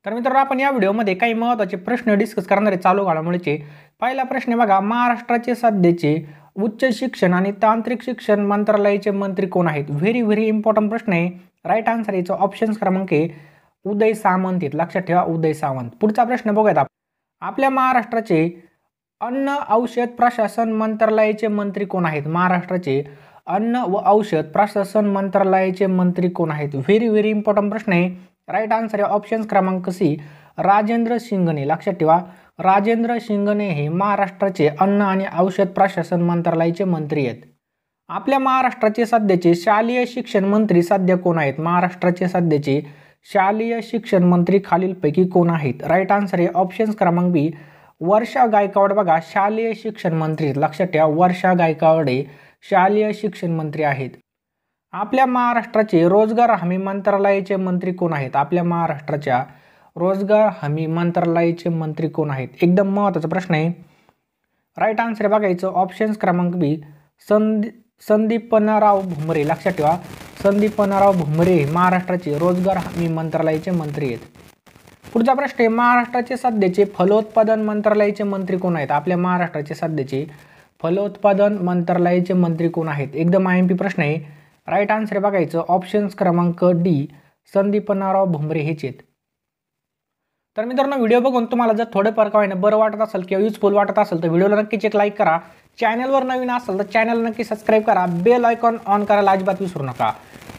तर मित्रांनो, आपण या व्हिडिओमध्ये काही महत्त्वाचे प्रश्न डिस्कस करणार आहे चालू घडामोडीचे. पहिला प्रश्न बघा, महाराष्ट्राचे सध्याचे उच्च शिक्षण आणि तांत्रिक शिक्षण मंत्रालयाचे मंत्री कोण आहेत? व्हेरी इम्पॉर्टंट प्रश्न आहे. राईट आन्सर याचा ऑप्शन क्रमांक आहे उदय सामंत. लक्षात ठेवा, उदय सामंत. पुढचा प्रश्न बघूयात आपण. आपल्या महाराष्ट्राचे अन्न औषध प्रशासन मंत्रालयाचे मंत्री कोण आहेत? महाराष्ट्राचे अन्न व औषध प्रशासन मंत्रालयाचे मंत्री कोण आहेत? व्हेरी इम्पॉर्टंट प्रश्न आहे. राईट आन्सर आहे ऑप्शन क्रमांक सी, राजेंद्र शिंगणे. लक्षात ठेवा, राजेंद्र शिंगणे हे महाराष्ट्राचे अन्न आणि औषध प्रशासन मंत्रालयाचे मंत्री आहेत. आपल्या महाराष्ट्राचे सध्याचे शालेय शिक्षण मंत्री सध्या कोण आहेत? महाराष्ट्राचे सध्याचे शालेय शिक्षण मंत्री खालीलपैकी कोण आहेत? राईट आन्सर आहे ऑप्शन क्रमांक बी, वर्षा गायकवाड. बघा, शालेय शिक्षण मंत्री. लक्षात ठेवा, वर्षा गायकवाड हे शालेय शिक्षण मंत्री आहेत. आपल्या महाराष्ट्राचे रोजगार हमी मंत्रालयाचे मंत्री कोण आहेत? आपल्या महाराष्ट्राच्या रोजगार हमी मंत्रालयाचे मंत्री कोण आहेत? एकदम महत्त्वाचा प्रश्न आहे. राईट आन्सर बघायचं ऑप्शन क्रमांक बी, संदीपनाराव भुमरे. लक्षात ठेवा, संदीपनाराव भुमरे महाराष्ट्राचे रोजगार हमी मंत्रालयाचे मंत्री आहेत. पुढचा प्रश्न आहे, महाराष्ट्राचे सध्याचे फलोत्पादन मंत्रालयाचे मंत्री कोण आहेत? आपल्या महाराष्ट्राचे सध्याचे फलोत्पादन मंत्रालयाचे मंत्री कोण आहेत? एकदम IMP प्रश्न आहे. राईट आन्सर बघायचं ऑप्शन क्रमांक डी, संदीपनाराव भुमरे हेच आहेत. तर मित्रांनो, व्हिडिओ बघून तुम्हाला जर थोडंफार का होईना बरं वाटत असेल किंवा युजफुल वाटत असेल तर व्हिडिओला नक्कीच एक लाईक करा. चॅनलवर नवीन असेल तर चॅनल नक्की सबस्क्राईब करा. बेल आयकॉन ऑन करायला अजिबात विसरू नका.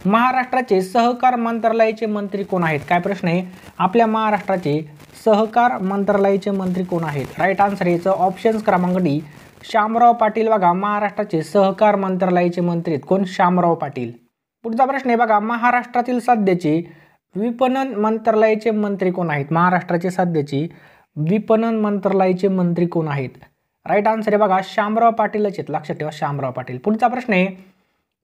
महाराष्ट्राचे सहकार मंत्रालयाचे मंत्री कोण आहेत? काय प्रश्न आहे? आपल्या महाराष्ट्राचे सहकार मंत्रालयाचे मंत्री कोण आहेत? राईट आन्सर याचं ऑप्शन क्रमांक डी, शामराव पाटील. बघा, महाराष्ट्राचे सहकार मंत्रालयाचे मंत्री आहेत कोण? शामराव पाटील. पुढचा प्रश्न आहे बघा, महाराष्ट्रातील सध्याचे विपणन मंत्रालयाचे मंत्री कोण आहेत? महाराष्ट्राचे सध्याचे विपणन मंत्रालयाचे मंत्री कोण आहेत? राईट आन्सर आहे बघा, शामराव पाटीलच आहेत. लक्षात ठेवा, शामराव पाटील. पुढचा प्रश्न आहे,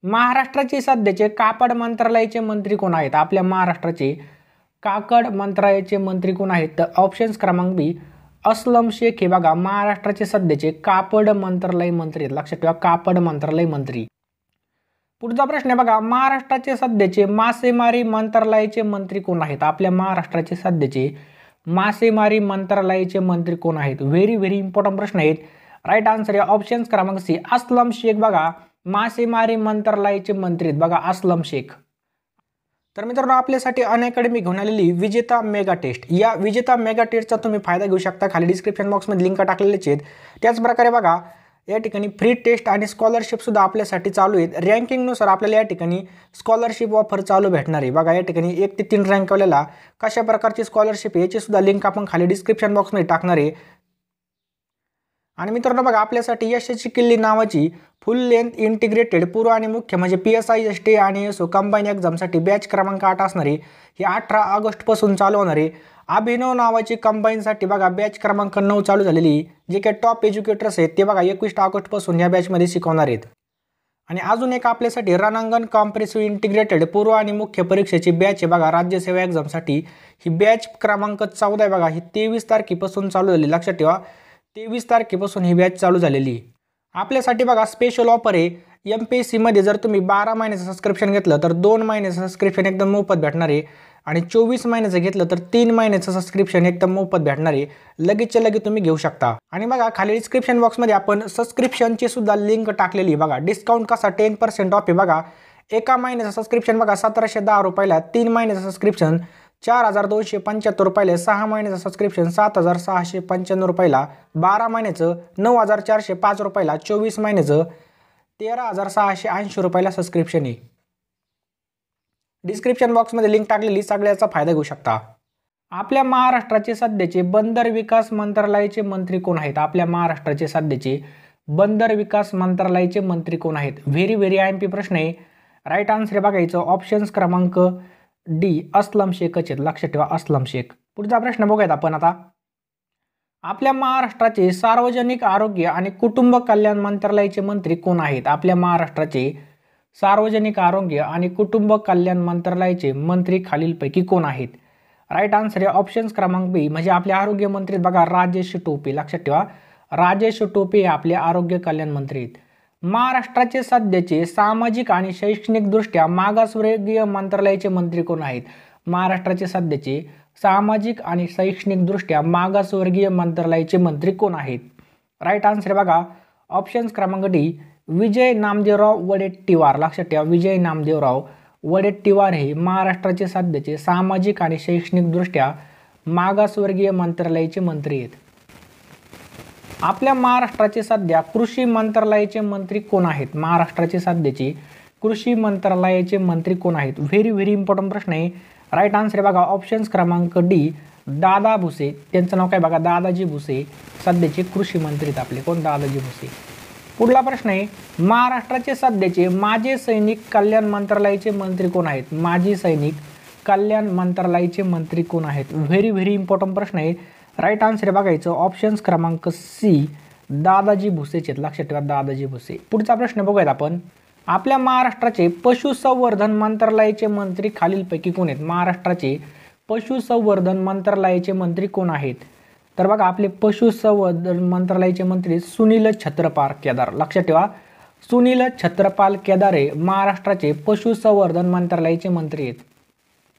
महाराष्ट्राचे सध्याचे कापड मंत्रालयाचे मंत्री कोण आहेत? आपल्या महाराष्ट्राचे कापड मंत्रालयाचे मंत्री कोण आहेत? तर ऑप्शन क्रमांक बी, अस्लम शेख हे बघा महाराष्ट्राचे सध्याचे कापड मंत्रालय मंत्री आहेत. लक्षात ठेवा, कापड मंत्रालय मंत्री. पुढचा प्रश्न आहे बघा, महाराष्ट्राचे सध्याचे मासेमारी मंत्रालयाचे मंत्री कोण आहेत? आपल्या महाराष्ट्राचे सध्याचे मासेमारी मंत्रालयाचे मंत्री कोण आहेत? व्हेरी इम्पॉर्टंट प्रश्न आहेत. राईट आन्सर आहे ऑप्शन क्रमांक सी, अस्लम शेख. बघा, मासेमारी मंत्रालयाचे मंत्री आहेत बघा, अस्लम शेख. तर मित्रांनो, आपल्यासाठी अनअकॅडमी घेऊन आलेली विजेता मेगा टेस्ट, या विजेता मेगा टेस्टचा तुम्ही फायदा घेऊ शकता. खाली डिस्क्रिप्शन बॉक्समध्ये लिंक टाकलेलेच आहेत. त्याचप्रकारे बघा, या ठिकाणी फ्री टेस्ट आणि स्कॉलरशिपसुद्धा आपल्यासाठी चालू आहेत. रँकिंगनुसार आपल्याला या ठिकाणी स्कॉलरशिप ऑफर चालू भेटणार आहे. बघा, या ठिकाणी 1 ते 3 रँकवाल्याला कशा प्रकारची स्कॉलरशिप याची सुद्धा लिंक आपण खाली डिस्क्रिप्शन बॉक्समध्ये टाकणार आहे. आणि मित्रांनो बघा, आपल्यासाठी यशस्वी किल्ली नावाची फुल लेंथ इंटिग्रेटेड पूर्व आणि मुख्य म्हणजे PSI ST आणि SO कंबाईन एक्झामसाठी बॅच क्रमांक 8 असणार आहे. ही 18 ऑगस्टपासून चालू होणार आहे. अभिनव नावाची कंबाईनसाठी बघा बॅच क्रमांक 9 चालू झालेली, जे काही टॉप एज्युकेटर्स आहेत ते बघा 21 ऑगस्टपासून या बॅचमध्ये शिकवणार आहेत. आणि अजून एक आपल्यासाठी रणांगण कॉम्प्रेसिव्ह इंटिग्रेटेड पूर्व आणि मुख्य परीक्षेची बॅच आहे बघा राज्यसेवा एक्झामसाठी. ही बॅच क्रमांक 14 आहे बघा, ही 23 तारखेपासून चालू झाली. लक्षात ठेवा, 23 तारखेपासून ही बॅच चालू झालेली. आपल्यासाठी बघा स्पेशल ऑफर आहे. MPSC मध्ये जर तुम्ही 12 महिन्याचं सबस्क्रिप्शन घेतलं तर 2 महिन्याचं सबस्क्रिप्शन एकदम मोफत भेटणार आहे. आणि 24 महिन्याचं घेतलं तर 3 महिन्याचं सबस्क्रिप्शन एकदम मोफत भेटणार आहे. लगेचच्या लगे तुम्ही घेऊ शकता. आणि बघा, खाली डिस्क्रिप्शन बॉक्समध्ये आपण सबस्क्रिप्शनची सुद्धा लिंक टाकलेली. बघा, डिस्काउंट कसा 10% ऑफ आहे. बघा, एका महिन्याचं सबस्क्रिप्शन बघा 1710 रुपयाला, 3 महिन्याचं सबस्क्रिप्शन 4275 रुपयाला, 6 महिन्याचं सबस्क्रिप्शन 7695 रुपयाला, 12 महिन्याचं 9405 रुपयाला, 24 महिन्याचं 13680 रुपयाला सबस्क्रिप्शन आहे. डिस्क्रिप्शन बॉक्समध्ये लिंक टाकलेली, सगळ्याचा फायदा घेऊ शकता. आपल्या महाराष्ट्राचे सध्याचे बंदर विकास मंत्रालयाचे मंत्री कोण आहेत? आपल्या महाराष्ट्राचे सध्याचे बंदर विकास मंत्रालयाचे मंत्री कोण आहेत? व्हेरी IMP प्रश्न आहे. राईट आन्सर बघायचं ऑप्शन क्रमांक डी, अस्लम शेखच आहेत. लक्षात ठेवा, अस्लम शेख. पुढचा प्रश्न बघूयात आपण आता. आपल्या महाराष्ट्राचे सार्वजनिक आरोग्य आणि कुटुंब कल्याण मंत्रालयाचे मंत्री कोण आहेत? आपल्या महाराष्ट्राचे सार्वजनिक आरोग्य आणि कुटुंब कल्याण मंत्रालयाचे मंत्री खालीलपैकी कोण आहेत? राईट आन्सर आहे ऑप्शन क्रमांक बी, म्हणजे आपले आरोग्य मंत्री बघा राजेश टोपे. लक्षात ठेवा, राजेश टोपे आपले आरोग्य कल्याण मंत्री आहेत. महाराष्ट्राचे सध्याचे सामाजिक आणि शैक्षणिकदृष्ट्या मागासवर्गीय मंत्रालयाचे मंत्री कोण आहेत? महाराष्ट्राचे सध्याचे सामाजिक आणि शैक्षणिकदृष्ट्या मागासवर्गीय मंत्रालयाचे मंत्री कोण आहेत? राईट आन्सर बघा ऑप्शन्स क्रमांक डी विजय नामदेवराव वडेट्टीवार. लक्षात ठेवा विजय नामदेवराव वडेट्टीवार हे महाराष्ट्राचे सध्याचे सामाजिक आणि शैक्षणिकदृष्ट्या मागासवर्गीय मंत्रालयाचे मंत्री आहेत. आपल्या महाराष्ट्राचे सध्या कृषी मंत्रालयाचे मंत्री कोण आहेत? महाराष्ट्राचे सध्याचे कृषी मंत्रालयाचे मंत्री कोण आहेत? व्हेरी इम्पॉर्टंट प्रश्न आहे. राईट आन्सर बघा ऑप्शन्स क्रमांक डी दादा भुसे. त्यांचं नाव काय बघा दादाजी भुसे सध्याचे कृषी मंत्री आहेत आपले. कोण? दादाजी भुसे. पुढला प्रश्न आहे महाराष्ट्राचे सध्याचे माजी सैनिक कल्याण मंत्रालयाचे मंत्री कोण आहेत? माजी सैनिक कल्याण मंत्रालयाचे मंत्री कोण आहेत? व्हेरी इम्पॉर्टंट प्रश्न आहे. राईट आन्सर बघायचं ऑप्शन्स क्रमांक सी दादाजी भुसेचे. लक्षात ठेवा दादाजी भुसे. पुढचा प्रश्न बघूयात आपण. आपल्या महाराष्ट्राचे पशुसंवर्धन मंत्रालयाचे मंत्री खालीलपैकी कोण आहेत? महाराष्ट्राचे पशुसंवर्धन मंत्रालयाचे मंत्री कोण आहेत? तर बघा आपले पशुसंवर्धन मंत्रालयाचे मंत्री सुनील छत्रपाल केदार. लक्षात ठेवा सुनील छत्रपाल केदार हे महाराष्ट्राचे पशुसंवर्धन मंत्रालयाचे मंत्री आहेत.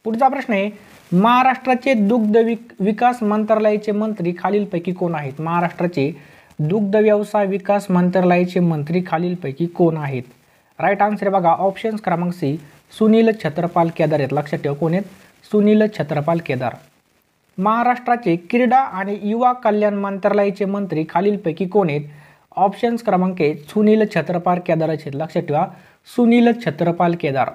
पुढचा प्रश्न आहे महाराष्ट्राचे दुग्ध विकास मंत्रालयाचे मंत्री खालीलपैकी कोण आहेत? महाराष्ट्राचे दुग्ध व्यवसाय विकास मंत्रालयाचे मंत्री खालीलपैकी कोण आहेत? राईट आन्सर बघा ऑप्शन्स क्रमांक सी सुनील छत्रपाल केदार आहेत. लक्षात ठेवा कोण आहेत? सुनील छत्रपाल केदार. महाराष्ट्राचे क्रीडा आणि युवा कल्याण मंत्रालयाचे मंत्री खालीलपैकी कोण आहेत? ऑप्शन्स क्रमांक ए सुनील छत्रपाल केदार आहेत. लक्षात ठेवा सुनील छत्रपाल केदार.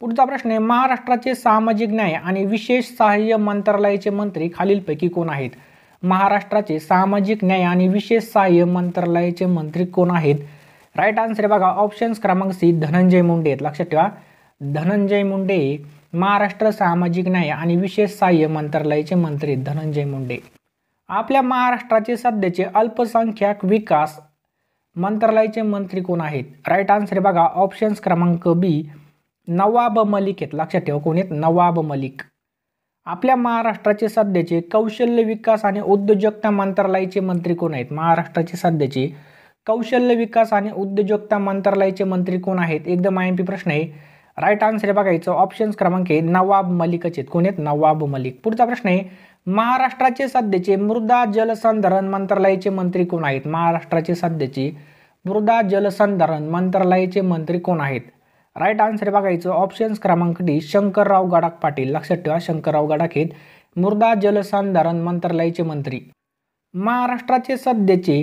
पुढचा प्रश्न आहे महाराष्ट्राचे सामाजिक न्याय आणि विशेष सहाय्य मंत्रालयाचे मंत्री खालीलपैकी कोण आहेत? महाराष्ट्राचे सामाजिक न्याय आणि विशेष सहाय्य मंत्रालयाचे मंत्री कोण आहेत? राईट आन्सर बघा ऑप्शन्स क्रमांक सी धनंजय मुंडे आहेत. लक्षात ठेवा धनंजय मुंडे महाराष्ट्र सामाजिक न्याय आणि विशेष सहाय्य मंत्रालयाचे मंत्री धनंजय मुंडे. आपल्या महाराष्ट्राचे सध्याचे अल्पसंख्याक विकास मंत्रालयाचे मंत्री कोण आहेत? राईट आन्सर बघा ऑप्शन्स क्रमांक बी नवाब मलिक आहेत. लक्षात ठेवा कोण आहेत? नवाब मलिक. आपल्या महाराष्ट्राचे सध्याचे कौशल्य विकास आणि उद्योजकता मंत्रालयाचे मंत्री कोण आहेत? महाराष्ट्राचे सध्याचे कौशल्य विकास आणि उद्योजकता मंत्रालयाचे मंत्री कोण आहेत? एकदम IMP प्रश्न आहे. राईट आन्सर बघायचं ऑप्शन्स क्रमांक ए नवाब मलिकच आहेत. कोण आहेत? नवाब मलिक. पुढचा प्रश्न आहे महाराष्ट्राचे सध्याचे मृदा जलसंधारण मंत्रालयाचे मंत्री कोण आहेत? महाराष्ट्राचे सध्याचे मृदा जलसंधारण मंत्रालयाचे मंत्री कोण आहेत? राईट आन्सर बघायचं ऑप्शन्स क्रमांक डी शंकरराव गडाख पाटील. लक्षात ठेवा शंकरराव गडाख आहेत मृदा जलसंधारण मंत्रालयाचे मंत्री. महाराष्ट्राचे सध्याचे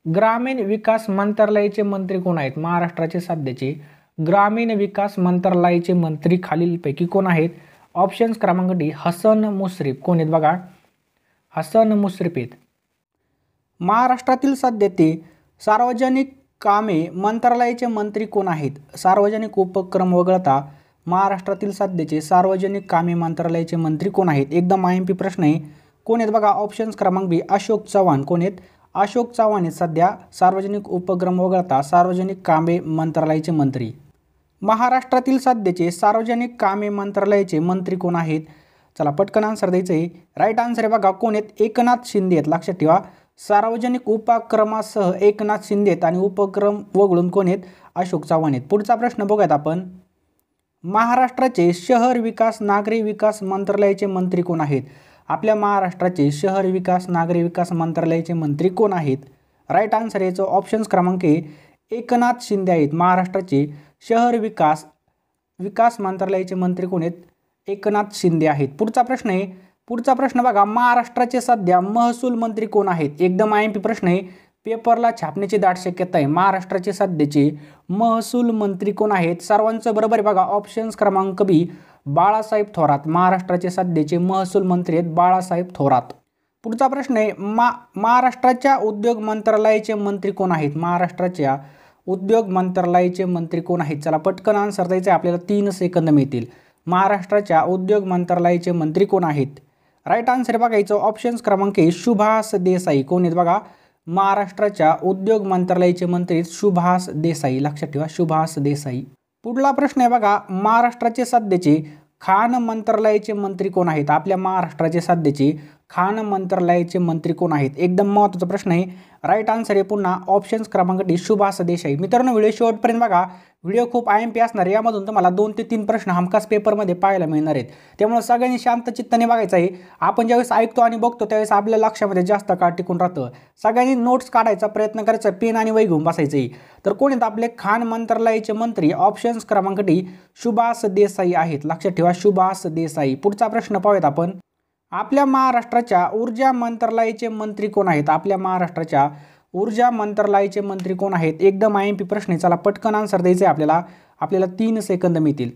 ग्रामीण विकास मंत्रालयाचे मंत्री कोण आहेत? महाराष्ट्राचे सध्याचे ग्रामीण विकास मंत्रालयाचे मंत्री खालीलपैकी कोण आहेत? ऑप्शन्स क्रमांक डी हसन मुश्रीफ. कोण आहेत बघा? हसन मुश्रीफ आहेत. महाराष्ट्रातील सध्याचे सार्वजनिक कामे मंत्रालयाचे मंत्री कोण आहेत? सार्वजनिक उपक्रम वगळता महाराष्ट्रातील सध्याचे सार्वजनिक कामे मंत्रालयाचे मंत्री कोण आहेत? एकदम IMP प्रश्न आहे. कोण आहेत बघा ऑप्शन्स क्रमांक बी अशोक चव्हाण. कोण आहेत? अशोक चव्हाण आहेत सध्या सार्वजनिक उपक्रम वगळता सार्वजनिक कामे मंत्रालयाचे मंत्री. महाराष्ट्रातील सध्याचे सार्वजनिक कामे मंत्रालयाचे मंत्री कोण आहेत? चला पटकन आन्सर द्यायचं आहे. राईट आन्सर आहे बघा कोण आहेत? एकनाथ शिंदे आहेत. लक्षात ठेवा सार्वजनिक उपक्रमासह एकनाथ शिंदे आहेत आणि उपक्रम वगळून कोण आहेत? अशोक चव्हाण आहेत. पुढचा प्रश्न बघूयात आपण. महाराष्ट्राचे शहर विकास नागरी विकास मंत्रालयाचे मंत्री कोण आहेत? आपल्या महाराष्ट्राचे शहर विकास नागरी विकास मंत्रालयाचे मंत्री कोण आहेत? राईट आन्सर याचं ऑप्शन्स क्रमांक ए एकनाथ शिंदे आहेत. महाराष्ट्राचे शहर विकास मंत्रालयाचे मंत्री कोण आहेत? एकनाथ शिंदे आहेत. पुढचा प्रश्न आहे. पुढचा प्रश्न बघा महाराष्ट्राचे सध्या महसूल मंत्री कोण आहेत? एकदम IMP प्रश्न आहे. पेपरला छापण्याची दाट शक्यता आहे. महाराष्ट्राचे सध्याचे महसूल मंत्री कोण आहेत? सर्वांचं बरोबर आहे बघा ऑप्शन्स क्रमांक बी बाळासाहेब थोरात. महाराष्ट्राचे सध्याचे महसूल मंत्री आहेत बाळासाहेब थोरात. पुढचा प्रश्न आहे महाराष्ट्राच्या उद्योग मंत्रालयाचे मंत्री कोण आहेत? महाराष्ट्राच्या उद्योग मंत्रालयाचे मंत्री कोण आहेत? चला पटकन आन्सर द्यायचं आहे. आपल्याला 3 सेकंद मिळतील. महाराष्ट्राच्या उद्योग मंत्रालयाचे मंत्री कोण आहेत? राईट आन्सर बघायचं ऑप्शन्स क्रमांक ए सुभाष देसाई. कोण आहेत बघा? महाराष्ट्राच्या उद्योग मंत्रालयाचे मंत्री सुभाष देसाई. लक्षात ठेवा सुभाष देसाई. पुढला प्रश्न आहे बघा महाराष्ट्राचे सध्याचे खाण मंत्रालयाचे मंत्री कोण आहेत? आपल्या महाराष्ट्राचे सध्याचे खाण मंत्रालयाचे मंत्री कोण आहेत? एकदम महत्त्वाचा प्रश्न आहे. राईट आन्सर आहे पुन्हा ऑप्शन्स क्रमांक डी सुभाष देसाई. मित्रांनो व्हिडिओ शेवटपर्यंत बघा. व्हिडिओ खूप IMP असणार आहे. यामधून तुम्हाला 2 ते 3 प्रश्न हमखास पेपरमध्ये पाहायला मिळणार आहेत. त्यामुळे सगळ्यांनी शांत चित्ताने बघायचं आहे. आपण ज्यावेळेस ऐकतो आणि बघतो त्यावेळेस आपल्या लक्षामध्ये जास्त काळ टिकून राहतं. सगळ्यांनी नोट्स काढायचा प्रयत्न करायचा, पेन आणि वही घेऊन बसायचं आहे. तर कोण आहेत आपले खाण मंत्रालयाचे मंत्री? ऑप्शन्स क्रमांक डी सुभाष देसाई आहेत. लक्षात ठेवा सुभाष देसाई. पुढचा प्रश्न पाहूयात आपण. आपल्या महाराष्ट्राच्या ऊर्जा मंत्रालयाचे मंत्री कोण आहेत? आपल्या महाराष्ट्राच्या ऊर्जा मंत्रालयाचे मंत्री कोण आहेत? एकदम IMP प्रश्न आहे. चला पटकन आन्सर द्यायचं आहे आपल्याला 3 सेकंद मिळतील.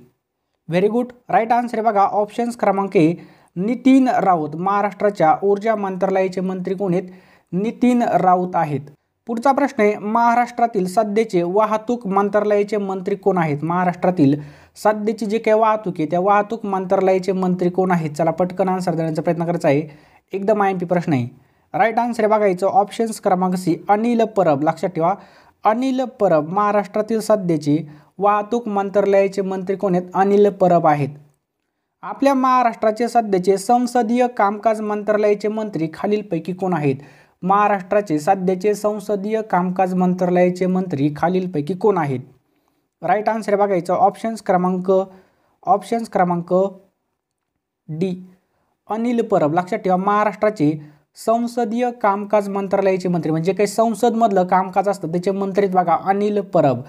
Very good. राईट आन्सर आहे बघा ऑप्शन्स क्रमांक ए नितीन राऊत. महाराष्ट्राच्या ऊर्जा मंत्रालयाचे मंत्री कोण आहेत? नितीन राऊत आहेत. पुढचा प्रश्न आहे महाराष्ट्रातील सध्याचे वाहतूक मंत्रालयाचे मंत्री कोण आहेत? महाराष्ट्रातील सध्याची जे काही वाहतूक आहे त्या वाहतूक मंत्रालयाचे मंत्री कोण आहेत? चला पटकन आन्सर देण्याचा प्रयत्न करायचा आहे. एकदम IMP प्रश्न आहे. राईट आन्सर आहे बघायचं ऑप्शन्स क्रमांक सी अनिल परब. लक्षात ठेवा अनिल परब. महाराष्ट्रातील सध्याचे वाहतूक मंत्रालयाचे मंत्री कोण आहेत? अनिल परब आहेत. आपल्या महाराष्ट्राचे सध्याचे संसदीय कामकाज मंत्रालयाचे मंत्री खालीलपैकी कोण आहेत? महाराष्ट्राचे सध्याचे संसदीय कामकाज मंत्रालयाचे मंत्री खालीलपैकी कोण आहेत? राईट आन्सर आहे बघायचं ऑप्शन्स क्रमांक डी अनिल परब. लक्षात ठेवा महाराष्ट्राचे संसदीय कामकाज मंत्रालयाचे मंत्री म्हणजे काही संसदमधलं कामकाज असतं त्याचे मंत्री बघा अनिल परब.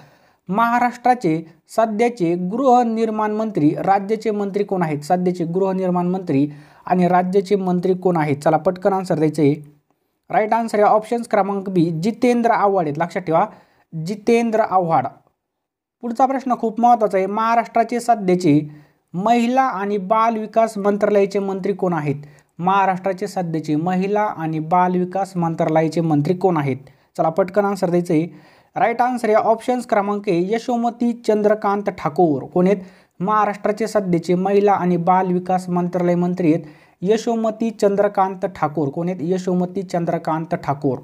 महाराष्ट्राचे सध्याचे गृहनिर्माण मंत्री राज्याचे मंत्री कोण आहेत? सध्याचे गृहनिर्माण मंत्री आणि राज्याचे मंत्री कोण आहेत? चला पटकन आन्सर द्यायचं आहे. राईट आन्सर आहे ऑप्शन्स क्रमांक बी जितेंद्र आव्हाड आहेत. लक्षात ठेवा जितेंद्र आव्हाड. पुढचा प्रश्न खूप महत्त्वाचा आहे. महाराष्ट्राचे सध्याचे महिला आणि बाल विकास मंत्रालयाचे मंत्री कोण आहेत? महाराष्ट्राचे सध्याचे महिला आणि बाल विकास मंत्रालयाचे मंत्री कोण आहेत? चला पटकन आन्सर द्यायचं आहे. राईट आन्सर आहे ऑप्शन्स क्रमांक ए यशोमती चंद्रकांत ठाकूर. कोण आहेत? महाराष्ट्राचे सध्याचे महिला आणि बाल विकास मंत्रालय मंत्री आहेत यशोमती चंद्रकांत ठाकूर. कोण आहेत? यशोमती चंद्रकांत ठाकूर.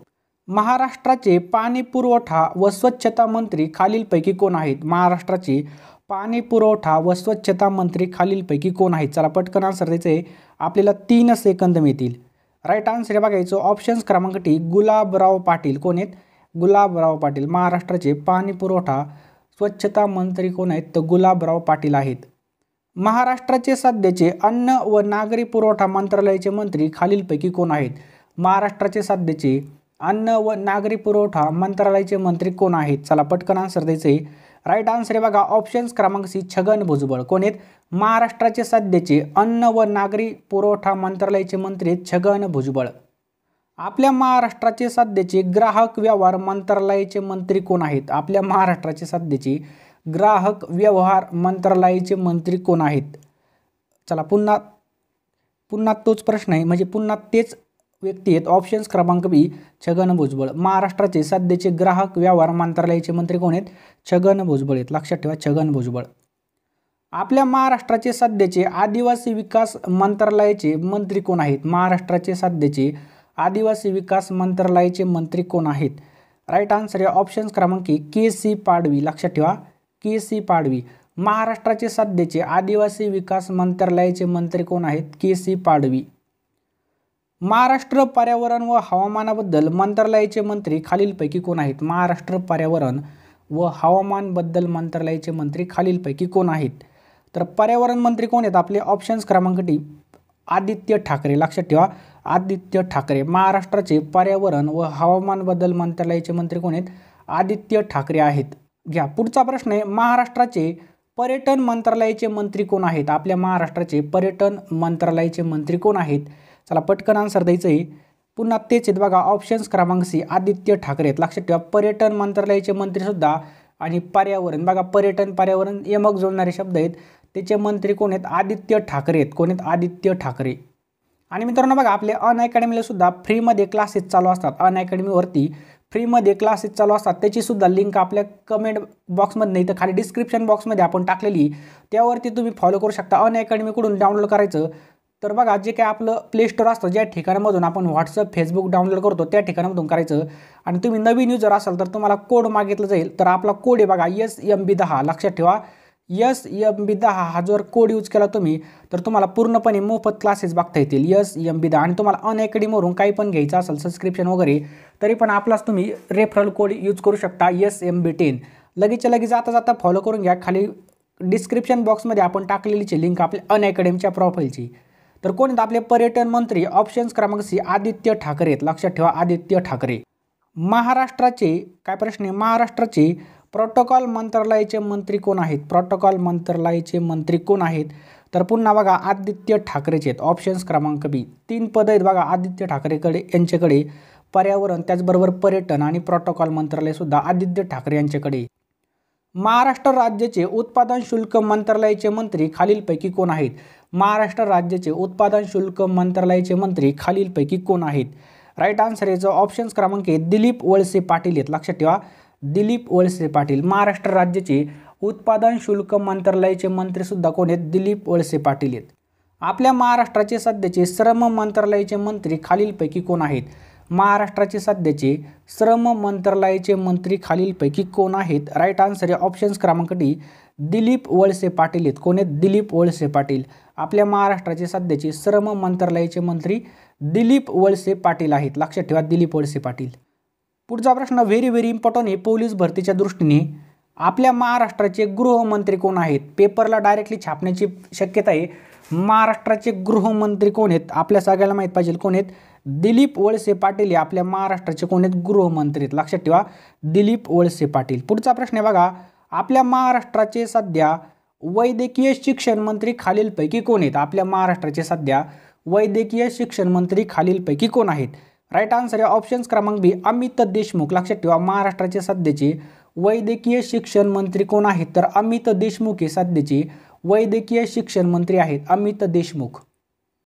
महाराष्ट्राचे पाणी पुरवठा व स्वच्छता मंत्री खालीलपैकी कोण आहेत? महाराष्ट्राचे पाणी पुरवठा व स्वच्छता मंत्री खालीलपैकी कोण आहेत? चला पटकन आन्सर द्यायचं आहे. आपल्याला 3 सेकंद मिळतील. राईट आन्सर आहे बघायचं ऑप्शन्स क्रमांक टी गुलाबराव पाटील. कोण आहेत? गुलाबराव पाटील. महाराष्ट्राचे पाणी पुरवठा स्वच्छता मंत्री कोण आहेत? तर गुलाबराव पाटील आहेत. महाराष्ट्राचे सध्याचे अन्न व नागरी पुरवठा मंत्रालयाचे मंत्री खालीलपैकी कोण आहेत? महाराष्ट्राचे सध्याचे अन्न व नागरी पुरवठा मंत्रालयाचे मंत्री कोण आहेत? चला पटकन आन्सर द्यायचं आहे. राईट आन्सर आहे बघा ऑप्शन्स क्रमांक सी छगन भुजबळ. कोण आहेत? महाराष्ट्राचे सध्याचे अन्न व नागरी पुरवठा मंत्रालयाचे मंत्री छगन भुजबळ. आपल्या महाराष्ट्राचे सध्याचे ग्राहक व्यवहार मंत्रालयाचे मंत्री कोण आहेत? आपल्या महाराष्ट्राचे सध्याचे ग्राहक व्यवहार मंत्रालयाचे मंत्री कोण आहेत? चला पुन्हा तोच प्रश्न आहे म्हणजे पुन्हा तेच व्यक्ती आहेत. ऑप्शन्स क्रमांक बी छगन भुजबळ. महाराष्ट्राचे सध्याचे ग्राहक व्यवहार मंत्रालयाचे मंत्री कोण आहेत? छगन भुजबळ आहेत. लक्षात ठेवा छगन भुजबळ. आपल्या महाराष्ट्राचे सध्याचे आदिवासी विकास मंत्रालयाचे मंत्री कोण आहेत? महाराष्ट्राचे सध्याचे आदिवासी विकास मंत्रालयाचे मंत्री कोण आहेत? राईट आन्सर आहे ऑप्शन्स क्रमांक KC पाडवी. लक्षात ठेवा KC पाडवी. महाराष्ट्राचे सध्याचे आदिवासी विकास मंत्रालयाचे मंत्री कोण आहेत? KC पाडवी. महाराष्ट्र पर्यावरण व हवामानाबद्दल मंत्रालयाचे मंत्री खालीलपैकी कोण आहेत? महाराष्ट्र पर्यावरण व हवामानबद्दल मंत्रालयाचे मंत्री खालीलपैकी कोण आहेत? तर पर्यावरण मंत्री कोण आहेत आपले? ऑप्शन्स क्रमांक डी आदित्य ठाकरे. लक्षात ठेवा आदित्य ठाकरे. महाराष्ट्राचे पर्यावरण व हवामानबद्दल मंत्रालयाचे मंत्री कोण आहेत? आदित्य ठाकरे आहेत. घ्या पुढचा प्रश्न आहे महाराष्ट्राचे पर्यटन मंत्रालयाचे मंत्री कोण आहेत? आपल्या महाराष्ट्राचे पर्यटन मंत्रालयाचे मंत्री कोण आहेत? चला पटकन आन्सर द्यायचं आहे. पुन्हा तेच आहेत बघा ऑप्शन्स क्रमांक सी आदित्य ठाकरे आहेत. लक्षात ठेवा पर्यटन मंत्रालयाचे मंत्रीसुद्धा आणि पर्यावरण बघा पर्यटन यमक जोडणारे शब्द आहेत त्याचे मंत्री कोण आहेत? आदित्य ठाकरे आहेत. कोण आहेत? आदित्य ठाकरे. आणि मित्रांनो बघा आपले अनअकॅडमीला सुद्धा फ्रीमध्ये क्लासेस चालू असतात. अनअकॅडमीवरती फ्रीमध्ये क्लासेस चालू असतात त्याचीसुद्धा लिंक आपल्या कमेंट बॉक्समध्ये नाही तर खाली डिस्क्रिप्शन बॉक्समध्ये आपण टाकलेली त्यावरती तुम्ही फॉलो करू शकता. अनअकॅडमीकडून डाउनलोड करायचं तर बघा जे काय आपलं प्ले स्टोअर असतं ज्या ठिकाणामधून आपण व्हॉट्सअप फेसबुक डाउनलोड करतो त्या ठिकाणामधून करायचं. आणि तुम्ही नवीन युजर असाल तर तुम्हाला कोड मागितलं जाईल तर आपला कोड आहे बघा SMB10. लक्षात ठेवा SMB10 हा जर कोड यूज केला तुम्ही तर तुम्हाला पूर्णपणे मोफत क्लासेस बघता येतील SMB10. आणि तुम्हाला अनअकॅडमीवरून काही पण घ्यायचं असेल सबस्क्रिप्शन वगैरे तरी पण आपलाच तुम्ही रेफरल कोड यूज करू शकता SMB10. लगेचच्या लगेच जाता फॉलो करून घ्या. खाली डिस्क्रिप्शन बॉक्समध्ये आपण टाकलेलीची लिंक आपल्या अनअकॅडमीच्या प्रोफाईलची. तर कोण आहेत आपले पर्यटन मंत्री? ऑप्शन्स क्रमांक सी आदित्य ठाकरे आहेत. लक्षात ठेवा आदित्य ठाकरे. महाराष्ट्राचे काय प्रश्न आहे? महाराष्ट्राचे प्रोटोकॉल मंत्रालयाचे मंत्री कोण आहेत? प्रोटोकॉल मंत्रालयाचे मंत्री कोण आहेत? तर पुन्हा बघा आदित्य ठाकरेचे आहेत. ऑप्शन्स क्रमांक बी. 3 पद आहेत बघा आदित्य ठाकरेकडे, यांच्याकडे. पर्यावरण त्याचबरोबर पर्यटन आणि प्रोटोकॉल मंत्रालय सुद्धा आदित्य ठाकरे यांच्याकडे. महाराष्ट्र राज्याचे उत्पादन शुल्क मंत्रालयाचे मंत्री खालीलपैकी कोण आहेत? महाराष्ट्र राज्याचे उत्पादन शुल्क मंत्रालयाचे मंत्री खालीलपैकी कोण आहेत? राईट आन्सर याचं ऑप्शन्स क्रमांक दिलीप वळसे पाटील आहेत. लक्षात ठेवा दिलीप वळसे पाटील. महाराष्ट्र राज्याचे उत्पादन शुल्क मंत्रालयाचे मंत्री सुद्धा कोण आहेत? दिलीप वळसे पाटील आहेत. आपल्या महाराष्ट्राचे सध्याचे श्रम मंत्रालयाचे मंत्री खालीलपैकी कोण आहेत? महाराष्ट्राचे सध्याचे श्रम मंत्रालयाचे मंत्री खालीलपैकी कोण आहेत? राईट आन्सर आहे ऑप्शन्स क्रमांक डी दिलीप वळसे पाटील आहेत. कोण आहेत? दिलीप वळसे पाटील. आपल्या महाराष्ट्राचे सध्याचे श्रम मंत्रालयाचे मंत्री दिलीप वळसे पाटील आहेत. लक्षात ठेवा दिलीप वळसे पाटील. पुढचा प्रश्न व्हेरी इम्पॉर्टंट आहे पोलीस भरतीच्या दृष्टीने. आपल्या महाराष्ट्राचे गृहमंत्री कोण आहेत? पेपरला डायरेक्टली छापण्याची शक्यता आहे. महाराष्ट्राचे गृहमंत्री कोण आहेत? आपल्या सगळ्याला माहीत पाहिजे कोण आहेत? दिलीप वळसे पाटील हे आपल्या महाराष्ट्राचे कोण आहेत? गृहमंत्री आहेत. लक्षात ठेवा दिलीप वळसे पाटील. पुढचा प्रश्न आहे बघा आपल्या महाराष्ट्राचे सध्या वैद्यकीय शिक्षण मंत्री खालीलपैकी कोण आहेत? आपल्या महाराष्ट्राचे सध्या वैद्यकीय शिक्षण मंत्री खालीलपैकी कोण आहेत? राईट आन्सर आहे ऑप्शन्स क्रमांक बी अमित देशमुख. लक्षात ठेवा महाराष्ट्राचे सध्याचे वैद्यकीय शिक्षण मंत्री कोण आहेत? तर अमित देशमुख हे सध्याचे वैद्यकीय शिक्षण मंत्री आहेत. अमित देशमुख.